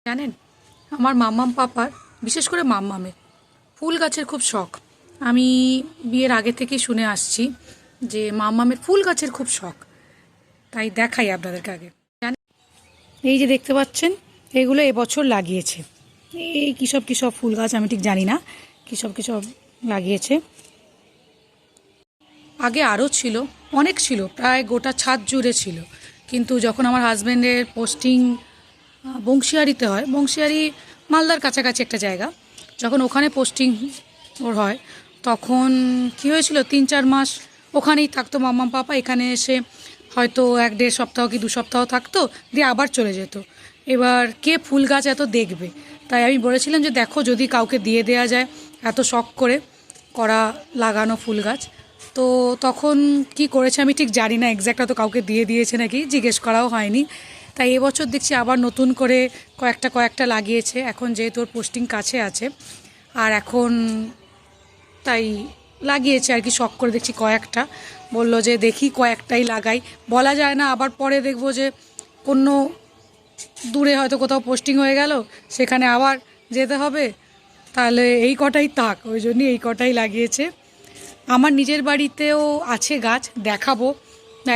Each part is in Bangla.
জানেন, আমার মাম্মাম পাপার, বিশেষ করে মাম্মামের ফুল গাছের খুব শখ। আমি বিয়ের আগে থেকেই শুনে আসছি যে মাম্মামের ফুল গাছের খুব শখ। তাই দেখাই আপনাদেরকে আগে। জানেন, এই যে দেখতে পাচ্ছেন, এগুলো এবছর লাগিয়েছে। এই কী সব ফুল গাছ আমি ঠিক জানি না, কী সব লাগিয়েছে। আগে আরও ছিল, অনেক ছিল, প্রায় গোটা ছাদ জুড়ে ছিল। কিন্তু যখন আমার হাজব্যান্ডের পোস্টিং বংশিয়ারিতে হয়, বংশিয়ারি মালদার কাছাকাছি একটা জায়গা, যখন ওখানে পোস্টিং ওর হয়, তখন কী হয়েছিল, 3-4 মাস ওখানেই থাকতো মাম্মাম পাপা। এখানে এসে হয়তো 1-1.5 সপ্তাহ কি 2 সপ্তাহ থাকতো, দিয়ে আবার চলে যেত। এবার কে ফুল গাছ এত দেখবে, তাই আমি বলেছিলাম যে দেখো যদি কাউকে দিয়ে দেওয়া যায়, এত শখ করে করা লাগানো ফুল গাছ। তো তখন কি করেছে আমি ঠিক জানি না, এক্স্যাক্ট তো কাউকে দিয়ে দিয়েছে নাকি, জিজ্ঞেস করাও হয়নি। তাই এবছর দেখছি আবার নতুন করে কয়েকটা লাগিয়েছে। এখন যেহেতু ওর পোস্টিং কাছে আছে, আর এখন তাই লাগিয়েছে আর কি, শখ করে দেখছি কয়েকটা। বললো যে দেখি কয়েকটাই লাগাই, বলা যায় না, আবার পরে দেখবো যে কোনো দূরে হয়তো কোথাও পোস্টিং হয়ে গেল, সেখানে আবার যেতে হবে, তাহলে এই কটাই থাক, ওই জন্যই এই কটাই লাগিয়েছে। আমার নিজের বাড়িতেও আছে গাছ, দেখাবো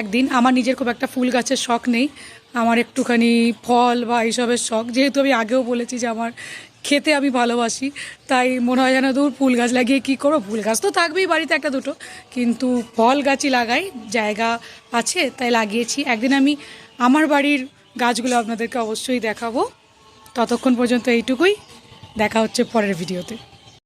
একদিন। আমার নিজের খুব একটা ফুল গাছের শখ নেই, আমার একটুখানি ফল বা এইসবের শখ। যেহেতু আমি আগেও বলেছি যে আমার খেতে আমি ভালোবাসি, তাই মনে হয় যেন দূর ফুল গাছ লাগিয়ে কী করবো, ফুল গাছ তো থাকবেই বাড়িতে একটা দুটো, কিন্তু ফল গাছই লাগাই, জায়গা আছে তাই লাগিয়েছি। একদিন আমি আমার বাড়ির গাছগুলো আপনাদেরকে অবশ্যই দেখাবো। ততক্ষণ পর্যন্ত এইটুকুই, দেখা হচ্ছে পরের ভিডিওতে।